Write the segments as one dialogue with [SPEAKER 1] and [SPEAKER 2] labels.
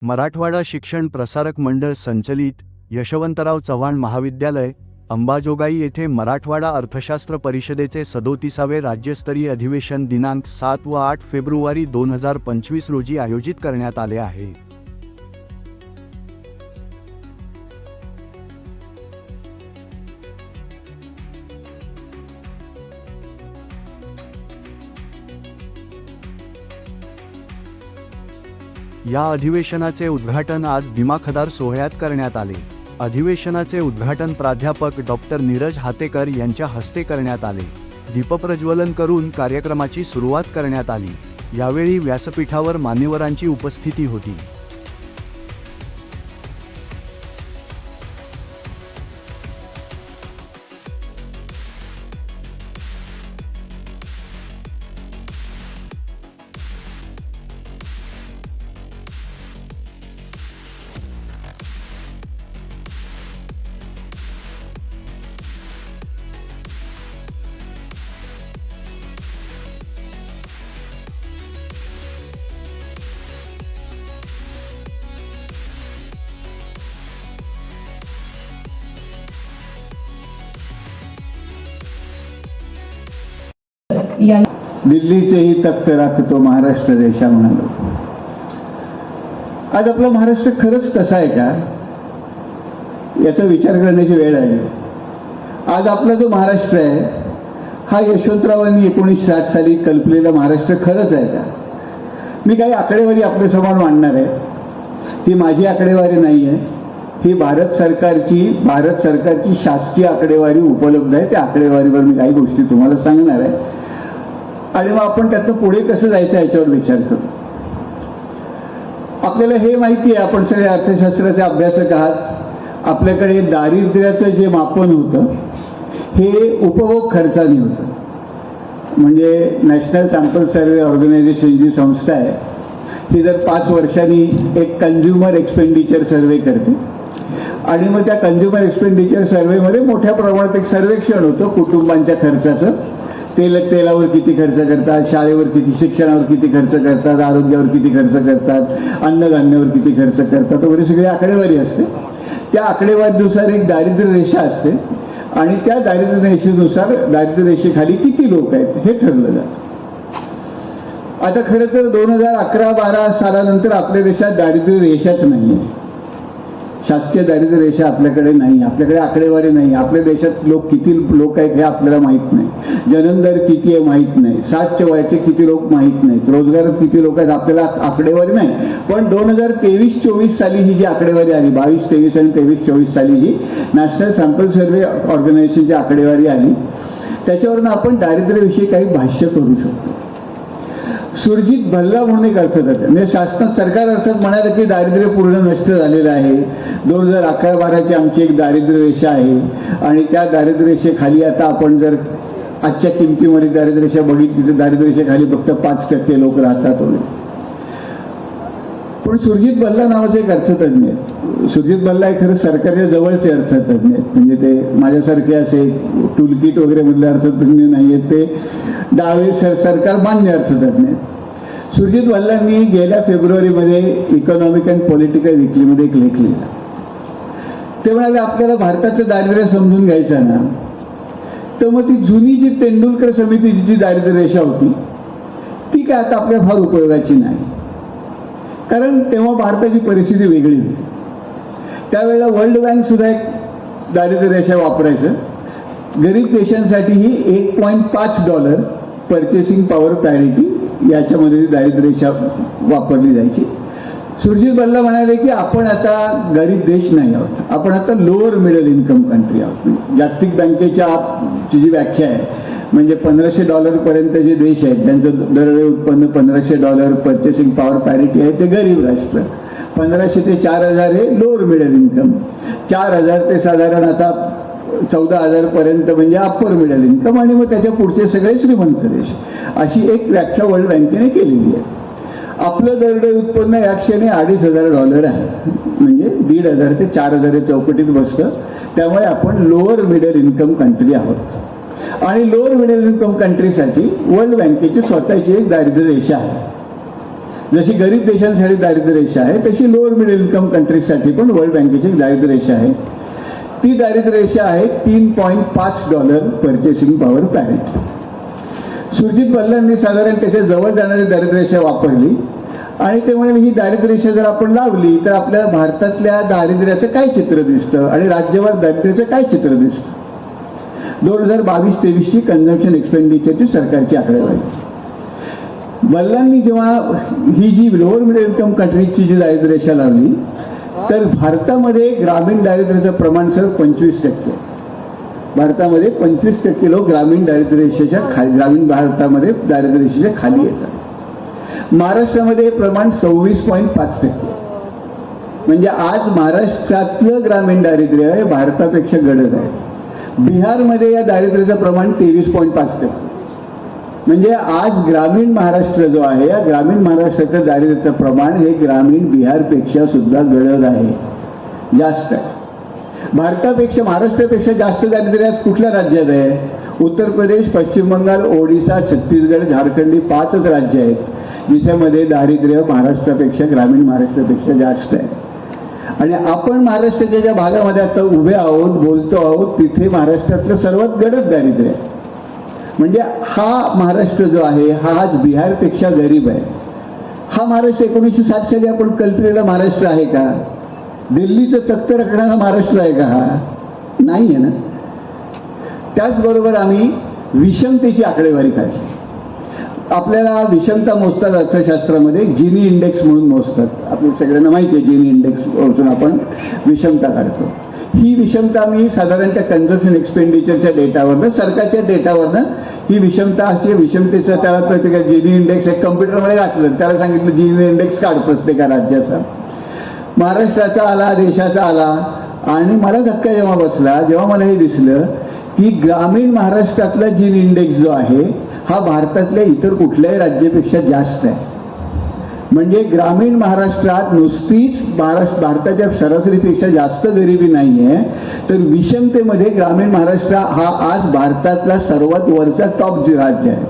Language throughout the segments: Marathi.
[SPEAKER 1] मराठवाडा शिक्षण प्रसारक मंडळ संचलित यशवंतराव चव्हाण महाविद्यालय अंबाजोगाई येथे मराठवाडा अर्थशास्त्र परिषदेचे 37वे राज्यस्तरीय अधिवेशन दिनांक 7 व 8 फेब्रुवारी 2025 रोजी आयोजित करण्यात आले आहे। या अधिवेशनाचे उद्घाटन आज दिमाखदार सोहळ्यात करण्यात आले। अधिवेशनाचे उद्घाटन प्राध्यापक डॉक्टर नीरज हातेकर यांच्या हस्ते करण्यात आले। दीपप्रज्वलन करून कार्यक्रमाची सुरुवात करण्यात आली। यावेळी व्यासपीठावर मान्यवरांची उपस्थिती होती।
[SPEAKER 2] दिल्लीचेही तख्त राखतो महाराष्ट्र देशा म्हणालो। आज आपला महाराष्ट्र खरंच कसा आहे का याचा विचार करण्याची वेळ आली। आज आपला जो महाराष्ट्र आहे हा यशवंतरावांनी 1960 साली कल्पलेला महाराष्ट्र खरंच आहे का? मी काही आकडेवारी आपल्यासमोर मांडणार आहे। ही माझी आकडेवारी नाही आहे, ही भारत सरकारची शासकीय आकडेवारी उपलब्ध आहे। त्या आकडेवारीवर मी काही गोष्टी तुम्हाला सांगणार आहे आणि मग आपण त्यातून पुढे कसं जायचं याच्यावर विचार करू। आपल्याला हे माहिती आहे, आपण सगळे अर्थशास्त्राचे अभ्यासक आहात। आपल्याकडे दारिद्र्याचं जे मापन होतं हे उपभोग खर्चाने होतं। म्हणजे नॅशनल सॅम्पल सर्वे ऑर्गनायझेशन जी संस्था आहे ही दर 5 वर्षांनी एक कन्झ्युमर एक्सपेंडिचर सर्वे करते आणि मग त्या कन्झ्युमर एक्सपेंडिचर सर्वेमध्ये मोठ्या प्रमाणात एक सर्वेक्षण होतं कुटुंबांच्या खर्चाचं। तेलावर किती खर्च करतात, शाळेवर किती, शिक्षणावर किती खर्च करतात, आरोग्यावर किती खर्च करतात, अन्नधान्यावर किती खर्च करतात वगैरे सगळी आकडेवारी असते। त्या आकडेवारीनुसार एक दारिद्र्य रेषा असते आणि त्या दारिद्र्य रेषेनुसार दारिद्र्य रेषेखाली किती लोक आहेत हे ठरलं जातं। आता खरं तर 2011-12 सालानंतर आपल्या देशात दारिद्र्य रेषाच नाही आहे। शासकीय दारिद्र्य रेषा आपल्याकडे नाही, आपल्याकडे आकडेवारी नाही। आपल्या देशात किती लोक आहेत हे आपल्याला माहीत नाही, जन्मदर किती आहे माहीत नाही, 60च्या वयाचे किती लोक माहीत नाहीत, रोजगारात किती लोक आहेत आपल्याला आकडेवारी नाही। पण 2023-24 साली ही जी आकडेवारी आली, 22-23 आणि 23-24 साली जी नॅशनल सॅम्पल सर्वे ऑर्गनायझेशनची आकडेवारी आली त्याच्यावरून आपण दारिद्र्याविषयी काही भाष्य करू शकतो। सुरजित भल्ला म्हणून एक अर्थतज्ञ, म्हणजे सरकार अर्थात म्हणाले की दारिद्र्य पूर्ण नष्ट झालेलं आहे। 2011-12ची आमची एक दारिद्र्य रेषा आहे आणि त्या दारिद्र्य रेषेखाली आता आपण जर आजच्या किमतीमध्ये दारिद्र्य रेषा बघितली तर दारिद्र्य रेषेखाली फक्त 5% लोक राहतात वगैरे। पण सुरजित भल्ला नावाचे एक अर्थतज्ञ आहेत। सुरजित भल्ला हे खरं सरकारच्या जवळचे अर्थतज्ञ आहेत, म्हणजे ते माझ्यासारखे असे टूलकिट वगैरे मधले अर्थतज्ञ नाही आहेत, ते डावे सरकार मान्य अर्थतज्ञ आहेत। सुरजित भल्लांनी गेल्या फेब्रुवारीमध्ये इकॉनॉमिक अँड पॉलिटिकल विकलीमध्ये एक लेख लिहिला। ते म्हणाले आपल्याला भारताचं दारिद्र्य समजून घ्यायचं ना तर मग ती जुनी जी तेंडुलकर समितीची जी दारिद्र्य रेषा होती ती काय आता आपल्या फार उपयोगाची नाही, कारण तेव्हा भारताची परिस्थिती वेगळी होती। त्यावेळेला वर्ल्ड बँक सुद्धा एक दारिद्र्य रेषा वापरायचं। गरीब देशांसाठी ही $1.5 पर्चेसिंग पॉवर पॅरिटी याच्यामध्ये दारिद्र्य रेषा वापरली जायची। सुरजित भल्ला म्हणाले की आपण आता गरीब देश नाही आहोत, आपण आता लोअर मिडल इन्कम कंट्री आहोत। जागतिक बँकेच्या जी व्याख्या आहे म्हणजे $1500 पर्यंत जे देश आहेत त्यांचं दरवेळी उत्पन्न $1500 पर्चेसिंग पॉवर पॅरिटी आहे ते गरीब राष्ट्र। 1500 ते 4000 हे लोअर मिडल इन्कम, 4000 ते साधारण आता 14,000 पर्यंत म्हणजे अप्पर मिडल इन्कम, आणि मग त्याच्या पुढचे सगळे श्रीमंत देश, अशी एक व्याख्या वर्ल्ड बँकेने केलेली आहे. आपलं दरडोई उत्पन्न या क्षणी $2,500 आहे, म्हणजे 1,500 ते 4,000 चौकटीत बसतं. त्यामुळे आपण लोअर मिडल इन्कम कंट्री आहोत. आणि लोअर मिडल इन्कम कंट्रीसाठी वर्ल्ड बँकेची स्वतःची एक दारिद्र्य रेषा आहे. जशी गरीब देशांसाठी दारिद्र्य रेषा आहे, तशी लोअर मिडल इन्कम कंट्रीजसाठी पण वर्ल्ड बँकेची एक दारिद्र्य रेषा आहे. ती दारिद्र्य रेषा आहे $3.5 पर्चेसिंग पॉवर पॅरिटी. सुरजित बल्लांनी साधारण त्याच्या जवळ जाणारी दारिद्र्य रेषा वापरली आणि ते म्हणाले ही दारिद्र्य रेषा जर आपण लावली तर आपल्या भारतातल्या दारिद्र्याचं काय चित्र दिसतं आणि राज्यभर दारिद्र्याचं काय चित्र दिसतं. 2022-23ची कन्झम्पशन एक्सपेंडिचरची सरकारची आकडेवारी. बल्लांनी जेव्हा ही जी लोअर मिडल इन्कम कंट्रीजची जी दारिद्र्य रेषा लावली तर भारतामध्ये ग्रामीण दारिद्र्याचं प्रमाण सर 25%. भारतामध्ये 25% लोक ग्रामीण दारिद्र्य रेषेच्या खाली, ग्रामीण भारतामध्ये दारिद्र्य रेषेच्या खाली येतात. महाराष्ट्रामध्ये हे प्रमाण 26.5%. म्हणजे आज महाराष्ट्रातलं ग्रामीण दारिद्र्य हे भारतापेक्षा गडद आहे. बिहारमध्ये या दारिद्र्याचं प्रमाण 23.5%. म्हणजे आज ग्रामीण महाराष्ट्र जो आहे, या ग्रामीण महाराष्ट्राचं दारिद्र्याचं प्रमाण हे ग्रामीण बिहारपेक्षा सुद्धा गडद आहे, जास्त आहे. भारतापेक्षा, महाराष्ट्रापेक्षा जास्त दारिद्र्य आज कुठल्या राज्यात आहे? उत्तर प्रदेश, पश्चिम बंगाल, ओडिसा, छत्तीसगड, झारखंड ही 5च राज्य आहेत जिच्यामध्ये दारिद्र्य महाराष्ट्रापेक्षा, ग्रामीण महाराष्ट्रापेक्षा जास्त आहे. आणि आपण महाराष्ट्राच्या ज्या भागामध्ये आता उभे आहोत, बोलतो आहोत, तिथे महाराष्ट्रातलं सर्वात गडद दारिद्र्य आहे. म्हणजे हा महाराष्ट्र जो आहे हा आज बिहारपेक्षा गरीब आहे. हा महाराष्ट्र 1960 साली आपण कल्पलेला महाराष्ट्र आहे का? दिल्लीचं तख्त रखणारा महाराष्ट्र आहे का हा? नाही आहे ना. त्याचबरोबर आम्ही विषमतेची आकडेवारी काढली. आपल्याला विषमता मोजतात अर्थशास्त्रामध्ये जिनी इंडेक्स म्हणून मोजतात. आपल्या सगळ्यांना माहिती आहे जिनी इंडेक्स वापरून आपण विषमता काढतो. ही विषमता मी साधारण त्या कन्झम्पशन एक्सपेंडिचरच्या डेटावरनं, सरकारच्या डेटावरनं ही विषमतेचं त्याला प्रत्येक जिनी इंडेक्स एक कम्प्युटरमध्ये घातलं, त्याला सांगितलं जिनी इंडेक्स काढ प्रत्येक राज्याचा. महाराष्ट्राचा आला, देशाचा आला, आणि मला धक्का जेव्हा बसला, जेव्हा मला हे दिसलं की ग्रामीण महाराष्ट्रातला जिनी इंडेक्स जो आहे हा भारतातल्या इतर कुठल्याही राज्यापेक्षा जास्त आहे. म्हणजे ग्रामीण महाराष्ट्रात नुसतीच भारताच्या सरासरीपेक्षा जास्त गरिबी नाही आहे, तर विषमतेमध्ये ग्रामीण महाराष्ट्र हा आज भारतातला सर्वात वरचा टॉप राज्य आहे.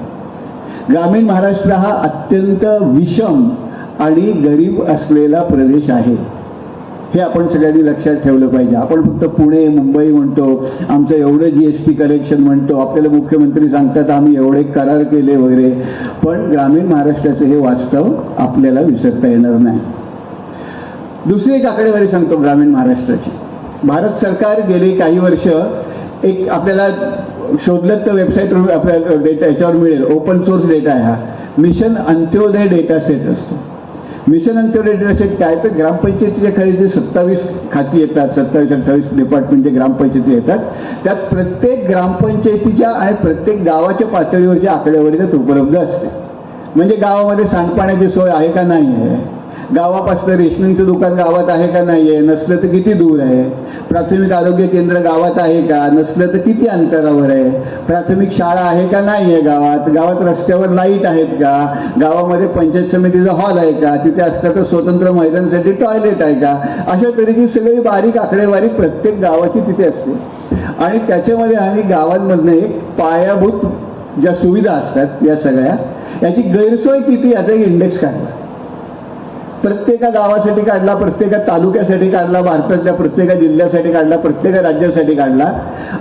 [SPEAKER 2] ग्रामीण महाराष्ट्र हा अत्यंत विषम आणि गरीब असलेला प्रदेश आहे. हे आपण सगळ्यांनी लक्षात ठेवलं पाहिजे. आपण फक्त पुणे, मुंबई म्हणतो, आमचं एवढं GST कलेक्शन म्हणतो, आपल्याला मुख्यमंत्री सांगतात आम्ही एवढे करार केले वगैरे, पण ग्रामीण महाराष्ट्राचं हे वास्तव आपल्याला विसरता येणार नाही. दुसरी एक आकडेवारी सांगतो ग्रामीण महाराष्ट्राची. भारत सरकार गेली काही वर्ष एक, आपल्याला शोधलं तर वेबसाईटवर आपल्याला डेटा याच्यावर मिळेल, ओपन सोर्स डेटा आहे हा, मिशन अंत्योदय डेटा सेट असतो. मिशन अंत्योदय डेटा सेट काय, तर ग्रामपंचायतीच्या खाली जे 27 खाती येतात, 27-28 डिपार्टमेंटचे ग्रामपंचायती येतात, त्यात प्रत्येक ग्रामपंचायतीच्या आणि प्रत्येक गावाच्या पातळीवरची आकडेवारी त्यात उपलब्ध असते. म्हणजे गावामध्ये सांडपाण्याची सोय आहे का नाही आहे, गावापासून रेशनिंगचं दुकान गावात आहे का नाही आहे, नसलं तर किती दूर आहे, प्राथमिक आरोग्य केंद्र गावात आहे का, नसलं तर किती अंतरावर आहे, प्राथमिक शाळा आहे का नाही आहे गावात, गावात रस्त्यावर लाईट आहेत का, गावामध्ये पंचायत समितीचा हॉल आहे का, तिथे असलं तर स्वतंत्र महिलांसाठी टॉयलेट आहे का. अशा तऱ्हेची सगळी बारीक आकडेवारी प्रत्येक गावाची तिथे असते. आणि त्याच्यामध्ये आम्ही गावांमधनं एक पायाभूत ज्या सुविधा असतात या सगळ्या, याची गैरसोय किती याचा एक इंडेक्स काढला. प्रत्येका गावासाठी काढला, प्रत्येका तालुक्यासाठी काढला, भारतातल्या प्रत्येका जिल्ह्यासाठी काढला, प्रत्येका राज्यासाठी काढला.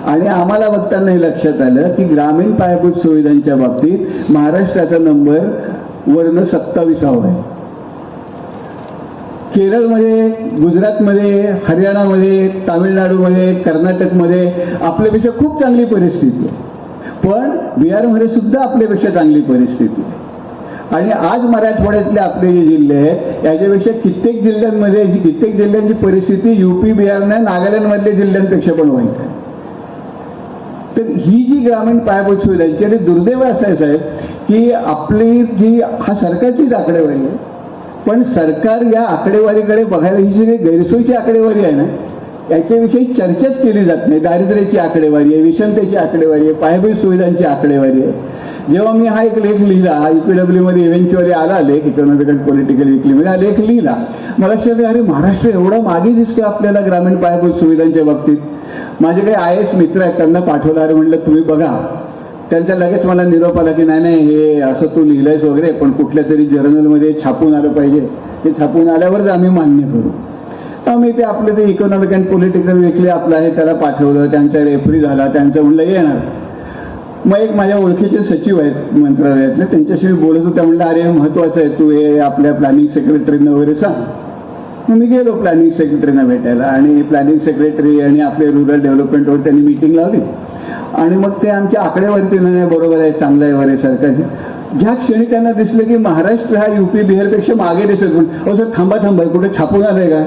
[SPEAKER 2] आणि आम्हाला बघताना हे लक्षात आलं की ग्रामीण पायाभूत सुविधांच्या बाबतीत महाराष्ट्राचा नंबर वर्ण 27वा आहे. केरळमध्ये, गुजरातमध्ये, हरियाणामध्ये, तामिळनाडूमध्ये, कर्नाटकमध्ये आपल्यापेक्षा खूप चांगली परिस्थिती आहे. पण बिहारमध्ये सुद्धा आपल्यापेक्षा चांगली परिस्थिती आहे. आणि आज मराठवाड्यातले आपले जे जिल्हे आहेत याच्यापेक्षा कित्येक जिल्ह्यांची परिस्थिती UP, बिहार, नागालँडमधल्या जिल्ह्यांपेक्षा पण वाईट आहे. तर ही जी ग्रामीण पायाभूत सुविधांची, आणि दुर्दैव असं आहे साहेब की आपली जी हा सरकारचीच आकडेवारी आहे, पण सरकार या आकडेवारीकडे बघायला, ही जी गैरसोयीची आकडेवारी आहे ना, याच्याविषयी चर्चाच केली जात नाही. दारिद्र्याची आकडेवारी आहे, विषमतेची आकडेवारी आहे, पायाभूत सुविधांची आकडेवारी आहे. जेव्हा मी हा एक लेख लिहिला, UPW मध्ये इव्हेंच्युअली आला लेख, इकॉनॉमिक अँड पॉलिटिकल विकलीमध्ये हा लेख लिहिला, मला लक्षात अरे महाराष्ट्र एवढा मागे दिसतो आपल्याला ग्रामीण पायाभूत सुविधांच्या बाबतीत. माझे काही IAS मित्र आहेत, त्यांना पाठवलं, अरे म्हटलं तुम्ही बघा. त्यांचा लगेच मला निरोप आला की नाही नाही, हे असं तू लिहिलंयस वगैरे, पण कुठल्या तरी जर्नलमध्ये छापून आलं पाहिजे, ते छापून आल्यावरच आम्ही मान्य करू. तर मी ते आपलं ते इकॉनॉमिक अँड पॉलिटिकल विकली आपलं आहे त्याला पाठवलं, त्यांचा रेफरी झाला, त्यांचं म्हणलं येणार. मग एक माझ्या ओळखीचे सचिव आहेत मंत्रालयातले, त्यांच्याशी मी बोलत होत्या, म्हणलं अरे महत्वाचं आहे, तू हे आपल्या प्लॅनिंग सेक्रेटरीनं वगैरे सांग. मग मी गेलो प्लॅनिंग सेक्रेटरीना भेटायला, आणि प्लॅनिंग सेक्रेटरी आणि आपले रुरल डेव्हलपमेंटवर त्यांनी मीटिंग लावली. आणि मग ते आमच्या आकडेवारी नाही बरोबर आहे, चांगलं आहे वगैरे सरकारचे. ज्या क्षणी त्यांना दिसलं की महाराष्ट्र हा UP बिहारपेक्षा मागे दिसत, म्हणून सर थांबा कुठे छापून आलंय का?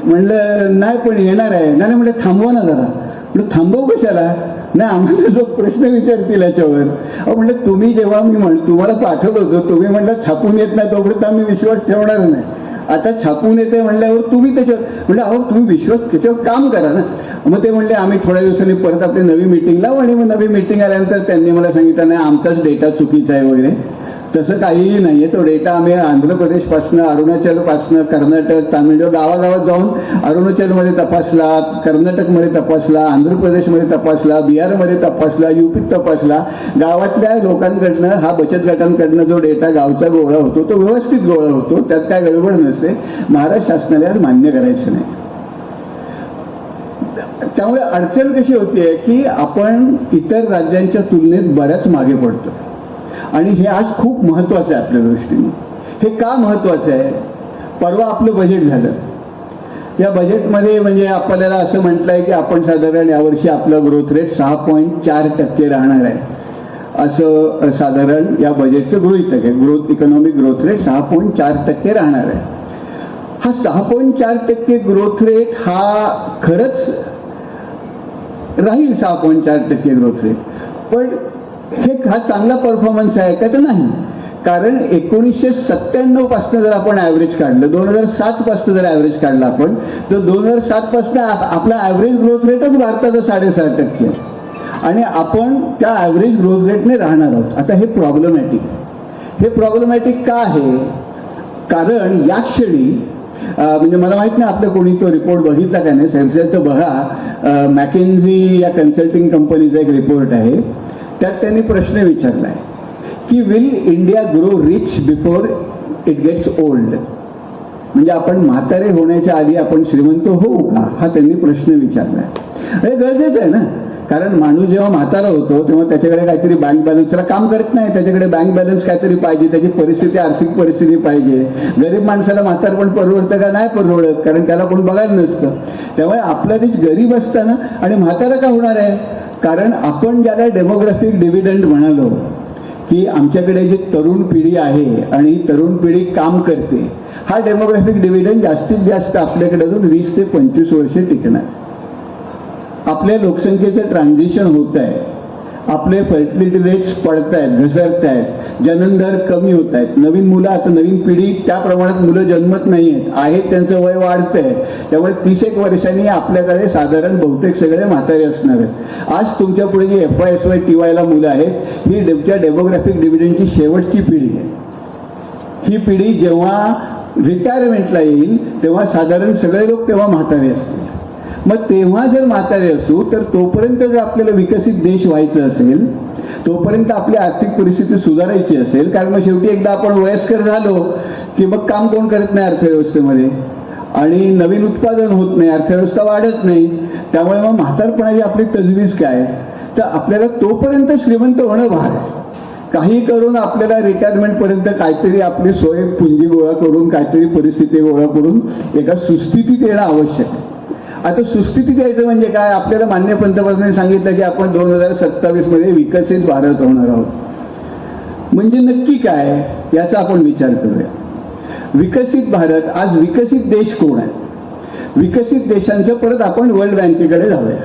[SPEAKER 2] म्हणलं नाही पण येणार आहे. नाही म्हणलं थांबवा ना जरा. म्हणलं थांबवू कशाला? नाही आम्हाला लोक प्रश्न विचारतील याच्यावर. म्हणलं तुम्ही जेव्हा मी तुम्हाला पाठवलं होतं, तुम्ही म्हणलं छापून येत नाही, तोपर्यंत आम्ही विश्वास ठेवणार नाही. आता छापून येते म्हणल्यावर तुम्ही त्याच्यावर म्हणलं अहो तुम्ही विश्वास त्याच्यावर काम करा ना. मग ते म्हणले आम्ही थोड्या दिवसांनी परत आपली नवी मीटिंग लावू. आणि मग नवी मीटिंग आल्यानंतर त्यांनी मला सांगितलं नाही आमचाच डेटा चुकीचा आहे वगैरे. तसं काहीही नाही आहे. तो डेटा आम्ही आंध्र प्रदेशपासनं, अरुणाचलपासनं, कर्नाटक, तामिळनाडू गावागावात जाऊन अरुणाचलमध्ये तपासला, कर्नाटकमध्ये तपासला, आंध्र प्रदेशमध्ये तपासला, बिहारमध्ये तपासला, UPत तपासला. गावातल्या लोकांकडनं, हा बचत गटांकडनं जो डेटा गावचा गोळा होतो तो व्यवस्थित गोळा होतो, त्यात काय गडबड नसते. महाराष्ट्र शासनाला मान्य करायचं नाही. त्यामुळे अडचण कशी होतीये की आपण इतर राज्यांच्या तुलनेत बऱ्याच मागे पडतो. आणि हे आज खूप महत्वाचं आहे आपल्या दृष्टीने. हे का महत्वाचं आहे? परवा आपलं बजेट झालं. या बजेटमध्ये म्हणजे आपल्याला असं म्हटलं आहे की आपण साधारण यावर्षी आपला ग्रोथ रेट 6.4% राहणार आहे, असं साधारण या बजेटचं गृहीतक आहे. इकॉनॉमिक ग्रोथ रेट 6.4% राहणार आहे. हा 6.4% ग्रोथ रेट हा खरंच राहील 6.4% ग्रोथ रेट. पण हा चांगला परफॉर्मन्स आहे का? तर नाही. कारण 1997 पासून जर आपण ॲव्हरेज काढलं, 2007 पासून जर ॲव्हरेज काढलं आपण, तर 2007 पासून आपला ॲव्हरेज ग्रोथ रेटच भारताचा 6.5% आहे. आणि आपण त्या ॲव्हरेज ग्रोथ रेटने राहणार आहोत. आता हे प्रॉब्लेमॅटिक का आहे? कारण या क्षणी म्हणजे मला माहित नाही आपलं कोणी तो रिपोर्ट बघितला का नाही, साहेब तर बघा. मॅकेन्झी या कन्सल्टिंग कंपनीचा एक रिपोर्ट आहे, त्यात त्यांनी प्रश्न विचारलाय की will India grow rich before it gets old. म्हणजे आपण म्हातारे होण्याच्या आधी आपण श्रीमंत होऊ का, हा त्यांनी प्रश्न विचारलाय. हे गरजेचं आहे ना, कारण माणूस जेव्हा म्हातारा होतो तेव्हा त्याच्याकडे काहीतरी बँक बॅलन्स, त्याला काम करत नाही, त्याच्याकडे बँक बॅलन्स काहीतरी पाहिजे, त्याची परिस्थिती, आर्थिक परिस्थिती पाहिजे. गरीब माणसाला म्हातारपण परवडतं का? नाही परवडत, कारण त्याला कोण बघायला नसतं. त्यामुळे आपला देश गरीब असताना आणि म्हातारा का होणार आहे? कारण आपण ज्याला डेमोग्राफिक डिव्हिडंड म्हणालो की आमच्याकडे जी तरुण पिढी आहे आणि ही तरुण पिढी काम करते, हा डेमोग्राफिक डिव्हिडंड जास्तीत जास्त आपल्याकडे अजून 20 ते 25 वर्षे टिकणार. आपल्या लोकसंख्येचं ट्रान्झिशन होत आहे, आपले फर्टिलिटी रेट्स पडत आहेत, घसरत आहेत, जन्मदर कमी होत आहेत, नवीन मुलं, आता नवीन पिढी त्या प्रमाणात मुलं जन्मत नाही आहेत, त्यांचं वय वाढतंय. त्यामुळे 30 वर्षांनी आपल्याकडे साधारण बहुतेक सगळे म्हातारे असणार आहेत. आज तुमच्या पुढे जी FY/SY TYला मुलं आहेत, ही तुमच्या डेमोग्राफिक डिव्हिडंडची शेवटची पिढी आहे. ही पिढी जेव्हा रिटायरमेंटला येईल तेव्हा साधारण सगळे लोक तेव्हा म्हातारे असतील. मग तेव्हा जर म्हातारे असू तर तोपर्यंत जर आपल्याला विकसित देश व्हायचं असेल, तोपर्यंत आपली आर्थिक परिस्थिती सुधारायची असेल, कारण मग शेवटी एकदा आपण वयस्कर झालो की मग काम कोण करत नाही अर्थव्यवस्थेमध्ये, आणि नवीन उत्पादन होत नाही, अर्थव्यवस्था वाढत नाही. त्यामुळे मग म्हातारपणाची आपली तजवीज काय? तर आपल्याला तोपर्यंत श्रीमंत होणं भाग आहे. काही करून आपल्याला रिटायरमेंटपर्यंत काहीतरी आपली सोय पुंजी गोळा करून, काहीतरी परिस्थिती गोळा करून एका सुस्थितीत येणं आवश्यक आहे. आता सुस्थितीत यायचं म्हणजे काय? आपल्याला माननीय पंतप्रधानांनी सांगितलं की आपण 2027 मध्ये विकसित भारत होणार आहोत. म्हणजे नक्की काय याचा आपण विचार करूया. विकसित भारत, आज विकसित देश कोण आहे? विकसित देशांचं परत आपण वर्ल्ड बँकेकडे जाऊया.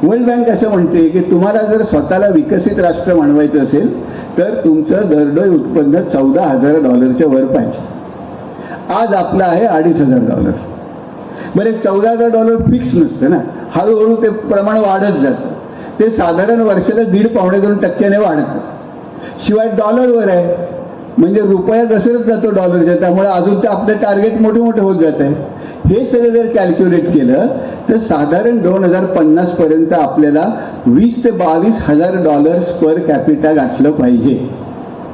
[SPEAKER 2] वर्ल्ड बँक असं म्हणते की तुम्हाला जर स्वतःला विकसित राष्ट्र बनवायचं असेल तर तुमचं दरडोई उत्पन्न $14,000 वर पाहिजे. आज आपला आहे $2,500. बरे $14,000 फिक्स नसतं ना, हळूहळू ते प्रमाण वाढत जातं. ते साधारण वर्षाला 1.5-2% वाढतं. शिवाय डॉलरवर आहे, म्हणजे रुपया घसरत जातो डॉलरच्या, त्यामुळे अजून ते आपलं टार्गेट मोठे मोठे होत जात आहे. हे सगळं जर कॅल्क्युलेट केलं तर साधारण 2050 पर्यंत आपल्याला $20,000 ते $22,000 पर कॅपिटा गाठलं पाहिजे.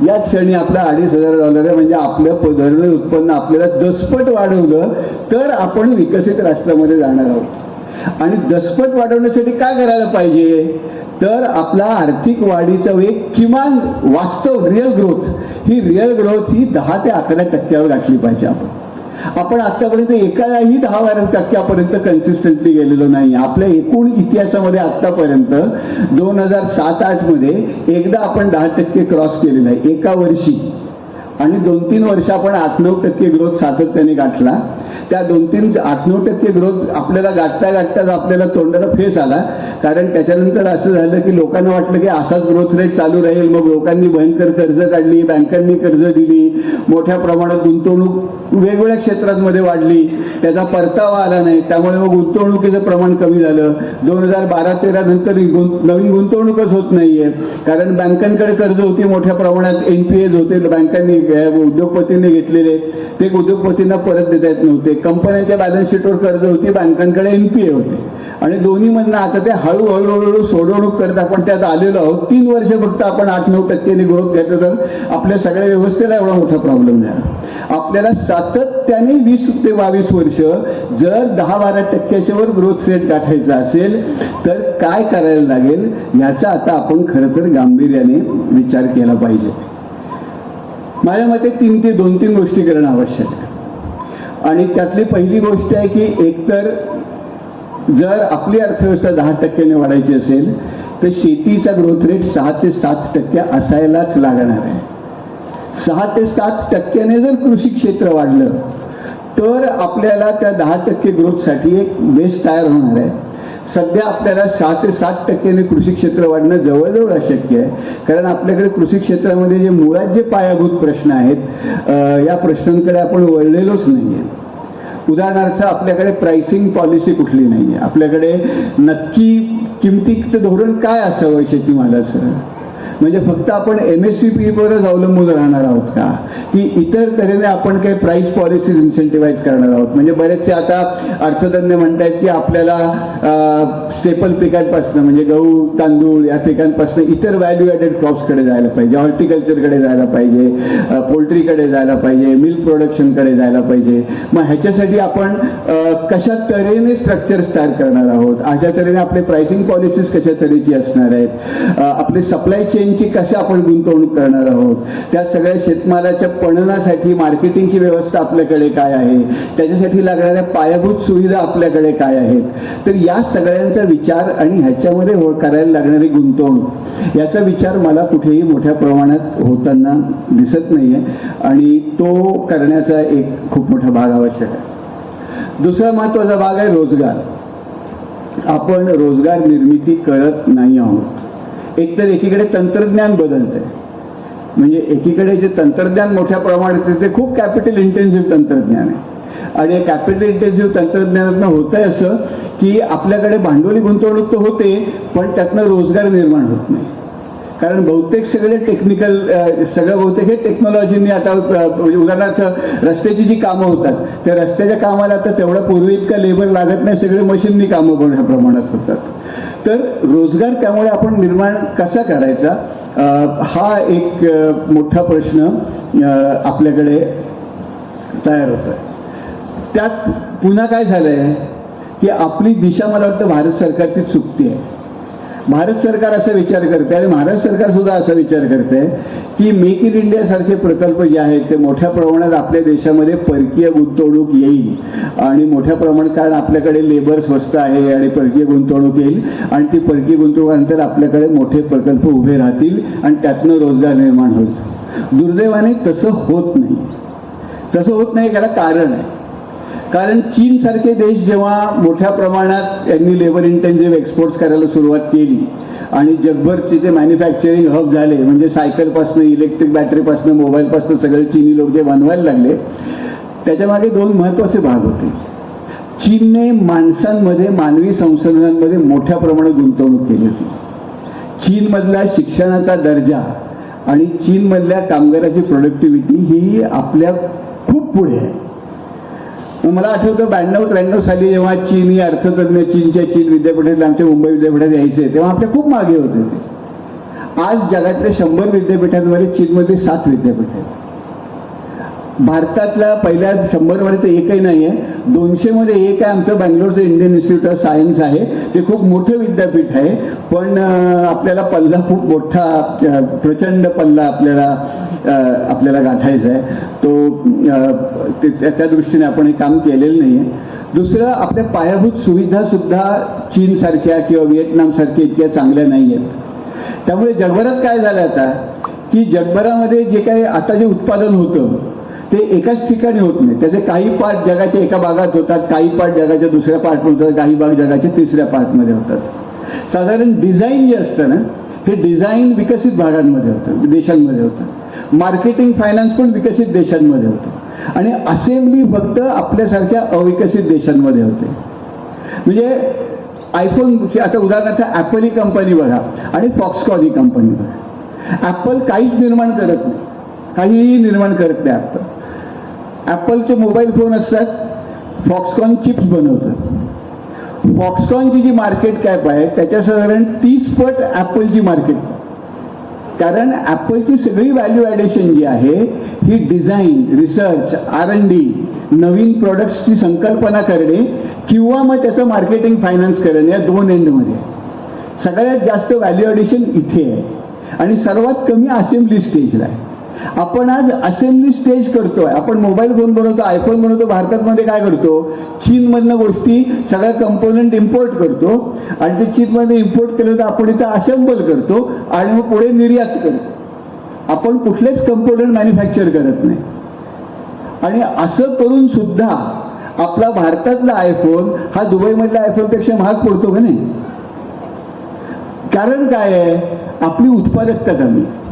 [SPEAKER 2] या क्षणी आपला $2,500 आहे, म्हणजे आपलं धरण उत्पन्न आपल्याला दसपट वाढवलं तर आपण विकसित राष्ट्रामध्ये जाणार आहोत. आणि दसपट वाढवण्यासाठी काय करायला पाहिजे, तर आपला आर्थिक वाढीचा वेग किमान वास्तव रिअल ग्रोथ ही 10 ते 11% गाठली पाहिजे. आपण आतापर्यंत एकाही 10-12% कन्सिस्टंटली गेलेलो नाही. आपल्या एकूण इतिहासामध्ये आतापर्यंत 2007-8 मध्ये एकदा आपण 10% क्रॉस केलेला आहे एका वर्षी, आणि 2-3 वर्ष आपण 8-9% ग्रोथ सातत्याने गाठला. त्या 8-9% ग्रोथ आपल्याला गाठताच आपल्याला तोंडाला फेस आला, कारण त्याच्यानंतर असं झालं की लोकांना वाटलं की असाच ग्रोथ रेट चालू राहील. मग लोकांनी भयंकर कर्ज काढली, बँकांनी कर्ज दिली, मोठ्या प्रमाणात गुंतवणूक वेगवेगळ्या क्षेत्रांमध्ये वाढली, त्याचा परतावा आला नाही, त्यामुळे मग गुंतवणुकीचं प्रमाण कमी झालं. 2012-13 नंतर नवीन गुंतवणूकच होत नाहीये, कारण बँकांकडे कर्ज होती, मोठ्या प्रमाणात NPAs होते, बँकांनी उद्योगपतींनी घेतलेले, ते उद्योगपतींना परत देता येत नव्हते. कंपन्यांच्या बॅलन्स शीटवर कर्ज होती, बँकांकडे NPA होते, आणि दोन्हीमधनं आता ते हळूहळू सोडवणूक करत आपण त्यात आलेलो आहोत. 3 वर्ष फक्त आपण 8-9% ग्रोथ घेतलं तर आपल्या सगळ्या व्यवस्थेला एवढा मोठा प्रॉब्लेम झाला. आपल्याला सातत्याने 20 ते 22 वर्ष जर 10-12% वर ग्रोथ रेट गाठायचा असेल तर काय करायला लागेल, याचा आता आपण खरं तर गांभीर्याने विचार केला पाहिजे. माझ्या मते 2-3 गोष्टी करणं आवश्यक आहे. आणि त्यातली पहिली गोष्ट आहे की एकतर जर आपली अर्थव्यवस्था 10% वाढायची असेल तर शेतीचा ग्रोथ रेट 6 ते 7% असायलाच लागणार आहे. 6 ते 7% जर कृषी क्षेत्र वाढलं तर आपल्याला त्या 10% ग्रोथसाठी एक बेस तयार होणार आहे. सध्या आपल्याला 6 ते 7% कृषी क्षेत्र वाढणं जवळजवळ अशक्य आहे, कारण आपल्याकडे कृषी क्षेत्रामध्ये जे मुळात जे पायाभूत प्रश्न आहेत या प्रश्नांकडे आपण वळलेलोच नाहीये. उदाहरणार्थ आपल्याकडे प्राइसिंग पॉलिसी कुठली नाहीये, आपल्याकडे नक्की किमतीचं धोरण काय असावं शेतीमालाचं, म्हणजे फक्त आपण MSP वरच अवलंबून राहणार आहोत का, की इतर तऱ्हेने आपण काही प्राइस पॉलिसीज इन्सेंटिव्हाइज करणार आहोत. म्हणजे बरेचसे आता अर्थतज्ञ म्हणतात की आपल्याला स्टेपल पिकांपासून म्हणजे गहू तांदूळ या पिकांपासून इतर व्हॅल्यू ॲडेड क्रॉप्सकडे जायला पाहिजे, हॉर्टिकल्चरकडे जायला पाहिजे, पोल्ट्रीकडे जायला पाहिजे, मिल्क प्रोडक्शनकडे जायला पाहिजे. मग ह्याच्यासाठी आपण कशा तऱ्हेने स्ट्रक्चर्स तयार करणार आहोत, अशा तऱ्हेने आपले प्राइसिंग पॉलिसीज कशा तऱ्हेची असणार आहेत, आपले सप्लाय चेनची कशा आपण गुंतवणूक करणार आहोत, त्या सगळ्या शेतमालाच्या पणनासाठी मार्केटिंगची व्यवस्था आपल्याकडे काय आहे, त्याच्यासाठी लागणाऱ्या पायाभूत सुविधा आपल्याकडे काय आहेत. तर या सगळ्यांचा विचार आणि ह्याच्यामध्ये करायला लागणारी गुंतवणूक याचा विचार मला कुठेही मोठ्या प्रमाणात होताना दिसत नाहीये, आणि तो करण्याचा एक खूप मोठा भाग आवश्यक आहे. दुसरा महत्वाचा भाग आहे रोजगार. आपण रोजगार निर्मिती करत नाही आहोत. एकतर एकीकडे तंत्रज्ञान बदलतंय, म्हणजे एकीकडे जे तंत्रज्ञान मोठ्या प्रमाणात ते खूप कॅपिटल इंटेन्सिव्ह तंत्रज्ञान आहे, आणि कॅपिटल इंटेन्सिव्ह तंत्रज्ञानातनं होतंय असं की आपल्याकडे भांडवली गुंतवणूक तर होते पण त्यातनं रोजगार निर्माण होत नाही, कारण बहुतेक सगळे टेक्निकल बहुतेक हे टेक्नॉलॉजीने आता उदाहरणार्थ रस्त्याची जी कामं होतात त्या रस्त्याच्या कामाला आता तेवढा पूर्वी इतका लेबर लागत नाही, सगळे मशीननी कामं मोठ्या प्रमाणात होतात. तर रोजगार त्यामुळे आपण निर्माण कसा करायचा हा एक मोठा प्रश्न आपल्याकडे तयार होतोय. त्यात पुन्हा काय झालंय की आपली दिशा मला वाटतं भारत सरकारची चुकती आहे. भारत सरकार असा विचार करते आणि महाराष्ट्र सरकार सुद्धा असा विचार करते की मेक इन इंडिया सारखे प्रकल्प जे आहेत ते मोठ्या प्रमाणात आपल्या देशामध्ये परकीय गुंतवणूक येईल, आणि मोठ्या प्रमाणात कारण आपल्याकडे लेबर स्वस्त आहे आणि परकीय गुंतवणूक येईल, आणि ती परकीय गुंतवणुकीनंतर आपल्याकडे मोठे प्रकल्प उभे राहतील आणि त्यातनं रोजगार निर्माण होईल. दुर्दैवाने तसं होत नाही. तसं होत नाही याला कारण आहे, कारण चीन सारखे देश जेव्हा मोठ्या प्रमाणात यांनी लेबर इंटेन्सिव्ह एक्सपोर्ट्स करायला सुरुवात केली आणि जगभर तिथे मॅन्युफॅक्चरिंग हब झाले, म्हणजे सायकलपासून इलेक्ट्रिक बॅटरीपासून मोबाईलपासून सगळे चीनी लोक जे बनवायला लागले, त्याच्यामागे दोन महत्त्वाचे भाग होते. चीनने माणसांमध्ये, मानवी संसाधनांमध्ये मोठ्या प्रमाणात गुंतवणूक केली होती. चीनमधला शिक्षणाचा दर्जा आणि चीनमधल्या कामगाराची प्रोडक्टिव्हिटी ही आपल्या खूप पुढे आहे. मला आठवतं 92-93 साली जेव्हा चीनी अर्थतज्ञ चीन विद्यापीठात आमच्या मुंबई विद्यापीठात यायचे तेव्हा आपल्या खूप मागे होते ते. आज जगातल्या 100 विद्यापीठांमध्ये चीनमध्ये 7 विद्यापीठ आहेत. भारतातल्या पहिल्या 100 मध्ये तर एकही नाही आहे. 200 मध्ये एक आहे, आमचं बँगलोरचं इंडियन इन्स्टिट्यूट ऑफ सायन्स आहे. ते खूप मोठं विद्यापीठ आहे, पण आपल्याला पल्ला खूप मोठा, प्रचंड पल्ला आपल्याला गाठायचा आहे. तो त्या दृष्टीने आपण हे काम केलेलं नाही आहे. दुसरं, आपल्या पायाभूत सुविधा सुद्धा चीनसारख्या किंवा व्हिएतनामसारख्या इतक्या चांगल्या नाही आहेत. त्यामुळे जगभरात काय झालं आता की जगभरामध्ये जे काही आता जे उत्पादन होतं ते एकाच ठिकाणी होत नाही. त्याचे काही पार्ट जगाच्या एका भागात होतात, काही पार्ट जगाच्या दुसऱ्या पार्टमध्ये होतात, काही भाग जगाच्या तिसऱ्या पार्टमध्ये होतात. साधारण डिझाईन जे असतं ना, हे डिझाईन विकसित भागांमध्ये होतं, देशांमध्ये होतं. मार्केटिंग, फायनान्स पण विकसित देशांमध्ये होतं आणि असेंब्ली फक्त आपल्यासारख्या अविकसित देशांमध्ये होते. म्हणजे आयफोन, आता उदाहरणार्थ ॲपल ही कंपनी बघा आणि फॉक्सकॉन ही कंपनी बघा. ॲपल काहीच निर्माण करत नाही, काहीही निर्माण करत नाही. ॲपलचे मोबाईल फोन असतात, फॉक्सकॉन चिप्स बनवतात. फॉक्सकॉनची जी मार्केट कॅप आहे त्याच्या साधारण 30 पट ॲपलची मार्केट. कारण ॲपलची सगळी व्हॅल्यू ॲडिशन जी आहे ही डिझाईन, रिसर्च, R&D, नवीन प्रोडक्ट्सची संकल्पना करणे किंवा मग त्याचं मार्केटिंग, फायनान्स करणे, या दोन एंडमध्ये सगळ्यात जास्त व्हॅल्यू ॲडिशन इथे आहे आणि सर्वात कमी असेंब्ली स्टेजला आहे. आपण आज असेंब्ली स्टेज करतोय. आपण मोबाईल फोन बनवतो, आयफोन बनवतो. भारतामध्ये काय करतो, चीनमधनं गोष्टी सगळ्या कंपोनंट इम्पोर्ट करतो आणि ते चीनमध्ये इम्पोर्ट केलं तर आपण इथं असेंबल करतो आणि मग पुढे निर्यात करतो. आपण कुठलेच कंपोनंट मॅन्युफॅक्चर करत नाही. आणि असं करून सुद्धा आपला भारतातला आयफोन हा दुबईमधल्या आयफोनपेक्षा महाग पडतो का नाही? कारण काय आहे, आपली उत्पादकता कमी आहे.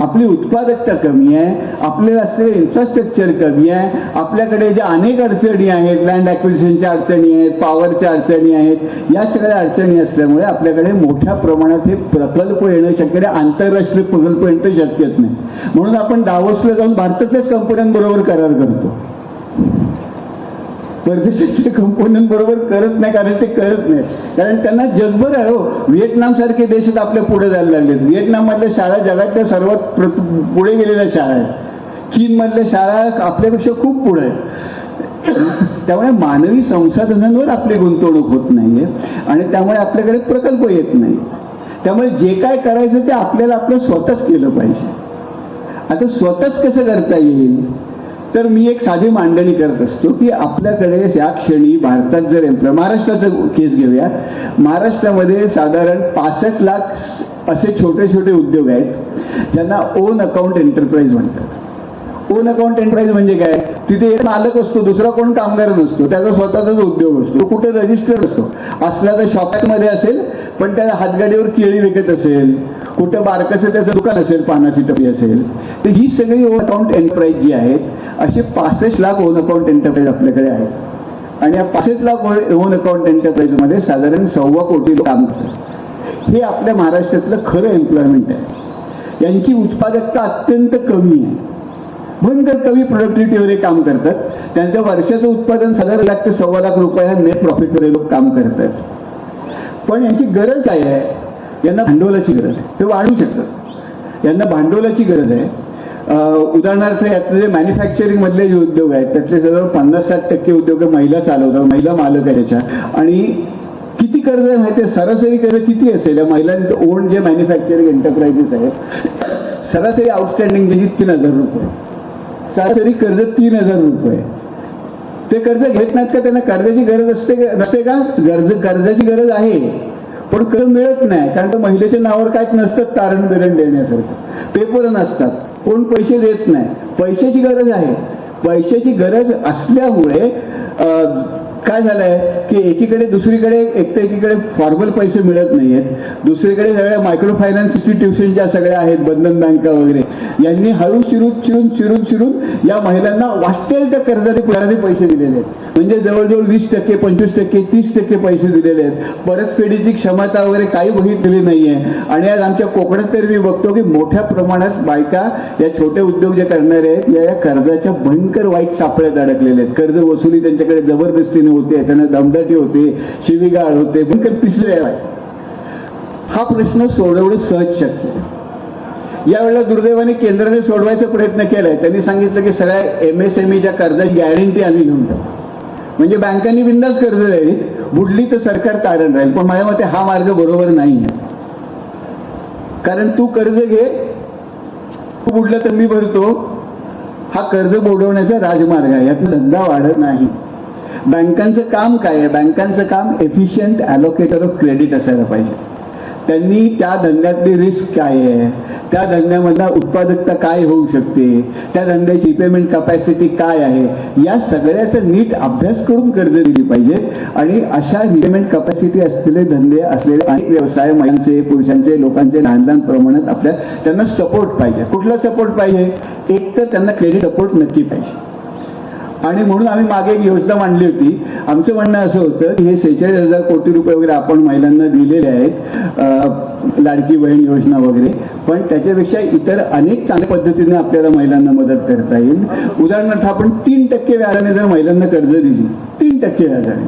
[SPEAKER 2] आपली उत्पादकता कमी आहे, आपल्याला असलेलं इन्फ्रास्ट्रक्चर कमी आहे. आपल्याकडे ज्या अनेक अडचणी आहेत, लँड ॲक्विजिशनच्या अडचणी आहेत, पॉवरच्या अडचणी आहेत, या सगळ्या अडचणी असल्यामुळे आपल्याकडे मोठ्या प्रमाणात हे प्रकल्प येणं शक्य नाही, आंतरराष्ट्रीय प्रकल्प येणं शक्यच नाही. म्हणून आपण दावोसला जाऊन भारतातल्याच कंपन्यांबरोबर करार करतो, परदेशातल्या कंपन्यांबरोबर करत नाही. कारण ते करत नाही, कारण त्यांना जगभर आहे. हो, व्हिएतनाम सारखे देश आपल्या पुढे जायला लागलेत. व्हिएतनाममधल्या शाळा जगातल्या सर्वात पुढे गेलेल्या शाळा आहेत. चीनमधल्या शाळा आपल्यापेक्षा खूप पुढे आहेत. त्यामुळे मानवी संसाधनांवर आपली गुंतवणूक होत नाहीये आणि त्यामुळे आपल्याकडे प्रकल्प येत नाही. त्यामुळे जे काय करायचं ते आपल्याला आपलं स्वतःच केलं पाहिजे. आता स्वतःच कसं करता येईल, तर मी एक साधी मांडणी करत असतो की आपल्याकडे या क्षणी भारतात जर महाराष्ट्राचं केस घेऊया, महाराष्ट्रामध्ये साधारण 65 लाख असे छोटे छोटे उद्योग आहेत ज्यांना ओन अकाउंट एंटरप्राइज म्हणतात. ओन अकाउंट एंटरप्राइज म्हणजे काय, तिथे एक मालक असतो, दुसरा कोण कामगार नसतो, त्याचा स्वतःचाच उद्योग असतो. कुठे रजिस्टर असतो, असला तर शॉपमध्ये असेल पण त्या हातगाडीवर केळी विकत असेल, कुठं बारकसं त्याचं दुकान असेल, पानाची टपरी असेल. तर ही सगळी ओन अकाउंट एंटरप्राइज जी आहेत, असे 65 लाख ओन अकाउंट एंटरप्राइज आपल्याकडे आहेत. आणि या 65 लाख ओन अकाउंट एंटरप्राइजमध्ये साधारण 1.25 कोटी लोक काम करतात. हे आपल्या महाराष्ट्रातलं खरं एम्प्लॉयमेंट आहे. यांची उत्पादकता अत्यंत कमी आहे, भयंकर कमी प्रोडक्टिव्हिटीवर काम करतात. त्यांच्या वर्षाचं उत्पादन साधारण लाख ते 1.25 लाख रुपये नेट प्रॉफिटवर लोक काम करतात. पण यांची गरज काय आहे, यांना भांडवलाची गरज आहे. ते वाढू शकतात, यांना भांडवलाची गरज आहे. उदाहरणार्थ यातले जे मॅन्युफॅक्चरिंग मधले जे उद्योग आहेत त्यातले जवळ 50-60% उद्योग महिला चालवतात, महिला मालक आहे त्याच्या. आणि किती कर्ज आहे माहिती आहे, सरासरी कर्ज किती असेल या महिलांचं ओन जे मॅन्युफॅक्चरिंग एंटरप्राइजेस आहेत, सरासरी आउटस्टँडिंग म्हणजे 3,000 रुपये. सरासरी कर्ज 3,000 रुपये. ते कर्ज घेत नाहीत का, त्यांना कर्जाची गरज नसते का? कर्जाची गरज आहे पण कर्ज मिळत नाही, कारण महिलेच्या नावावर काहीच नसतं तारण बिरण देण्यासारखं, पेपर नसतात, कोण पैसे देत नाही. पैशाची गरज आहे. पैशाची गरज असल्यामुळे काय झालंय की एकीकडे दुसरीकडे एक तर एकीकडे फॉर्मल पैसे मिळत नाहीयेत, दुसरीकडे सगळ्या मायक्रो फायनान्स इन्स्टिट्यूशन ज्या सगळ्या आहेत, बंधन बँका वगैरे, यांनी हळू चिरून या महिलांना वाटेल त्या कर्जाचे पैसे दिलेले आहेत. म्हणजे जवळजवळ 20%, 25%, 30% पैसे दिलेले आहेत. परतफेडीची क्षमता वगैरे काही बघितलेली नाहीये. आणि आज आमच्या कोकणात तर मी बघतो की मोठ्या प्रमाणात बायका या छोटे उद्योग जे करणारे आहेत या कर्जाच्या भयंकर वाईट सापळ्यात अडकलेले आहेत. कर्ज वसुली त्यांच्याकडे जबरदस्तीने होते, त्यांना दमदाटी होते, शिवीगाळ होते, भयंकर पिसले आहे. हा प्रश्न सोडवणं सहज शक्य आहे. यावेळेला दुर्दैवाने केंद्राने सोडवायचा प्रयत्न केलाय. त्यांनी सांगितलं की सगळ्या MSMEच्या कर्जाची गॅरंटी आम्ही घेऊन टाकू, म्हणजे बँकांनी बिंदास कर्ज द्यावी, बुडली तर सरकार तारण राहील. पण माझ्या मते हा मार्ग बरोबर नाही. कारण तू कर्ज घे, तू बुडलं तर मी भरतो, हा कर्ज बुडवण्याचा राजमार्ग आहे. यातून धंदा वाढत नाही. बँकांचं काम काय आहे? बँकांचं काम एफिशियंट ॲलोकेटर ऑफ क्रेडिट असायला पाहिजे. त्यांनी त्या धंद्यातली रिस्क काय आहे, त्या धंद्यामधला उत्पादकता काय होऊ शकते, त्या धंद्याची रिपेमेंट कपॅसिटी काय आहे, या सगळ्याचा नीट अभ्यास करून कर्ज दिली पाहिजे. आणि अशा रिपेमेंट कपॅसिटी असलेले धंदे असलेले अनेक व्यवसाय महिलांचे, पुरुषांचे, लोकांचे लहान लहान प्रमाणात आपल्या त्यांना सपोर्ट पाहिजे. कुठला सपोर्ट पाहिजे? एक तर त्यांना क्रेडिट सपोर्ट नक्की पाहिजे. आणि म्हणून आम्ही मागे एक योजना मांडली होती. आमचं म्हणणं असं होतं की हे 46,000 कोटी रुपये वगैरे आपण महिलांना दिलेले आहेत, लाडकी बहीण योजना वगैरे, पण त्याच्यापेक्षा इतर अनेक चांगल्या पद्धतीने आपल्याला महिलांना मदत करता येईल. उदाहरणार्थ आपण 3% व्याजाने जर महिलांना कर्ज दिली, 3% व्याजाने,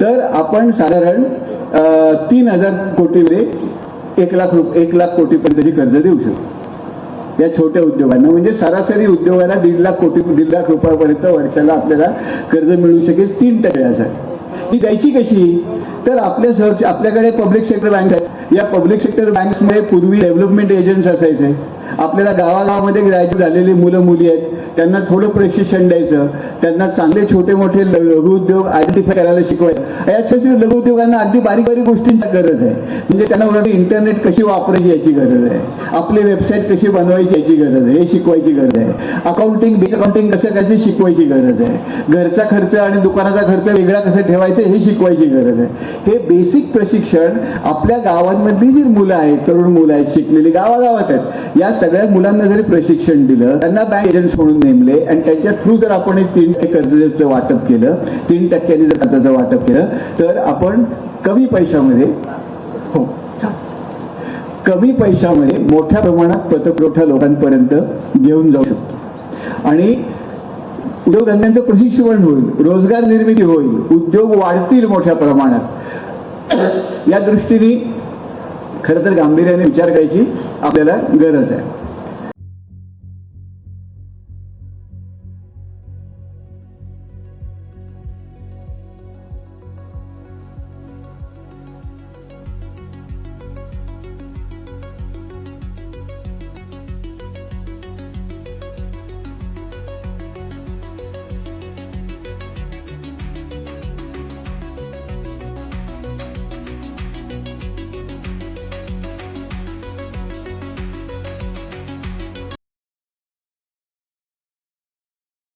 [SPEAKER 2] तर आपण साधारण 3,000 कोटीमध्ये 1 लाख कोटीपर्यंतची कर्ज देऊ शकतो या छोट्या उद्योगांना. म्हणजे सरासरी उद्योगाला 1.5 लाख रुपयापर्यंत वर्षाला आपल्याला कर्ज मिळू शकेल 3% व्याजाने. ही द्यायची कशी? तर आपल्याकडे पब्लिक सेक्टर बँक आहेत. या पब्लिक सेक्टर बँक्समध्ये पूर्वी डेव्हलपमेंट एजंट्स असायचे. आपल्याला गावागावामध्ये ग्रॅज्युएट झालेली मुलं मुली आहेत, त्यांना थोडं प्रशिक्षण द्यायचं, त्यांना चांगले छोटे मोठे लघु उद्योग आयडेंटिफाय करायला शिकवायचं. यासाठी लघु उद्योगांना अगदी बारीक बारीक गोष्टींची गरज आहे. म्हणजे त्यांना इंटरनेट कशी वापरायची याची गरज आहे, आपली वेबसाईट कशी बनवायची याची गरज आहे, हे शिकवायची गरज आहे. अकाउंटिंग कसं करायचं शिकवायची गरज आहे. घरचा खर्च आणि दुकानाचा खर्च वेगळा कसा ठेवायचा हे शिकवायची गरज आहे. हे बेसिक प्रशिक्षण आपल्या गावांमधली जी मुलं आहेत, तरुण मुलं आहेत, शिकलेली गावागावात आहेत, या सगळ्या मुलांना जरी प्रशिक्षण दिलं, त्यांना बँक एजंट्स म्हणून नेमले आणि त्यांच्या थ्रू जर आपण 3% कर्जाचं वाटप केलं, 3% जर कर्जाचं वाटप केलं, तर आपण कमी पैशामध्ये मोठ्या प्रमाणात पतपुरवठा लोकांपर्यंत घेऊन जाऊ शकतो. आणि उद्योगधंद्यांचं प्रशिक्षण होईल, रोजगार निर्मिती होईल, उद्योग वाढतील मोठ्या प्रमाणात. या दृष्टीने खरं तर गांभीर्याने विचार करायची आपल्याला गरज आहे.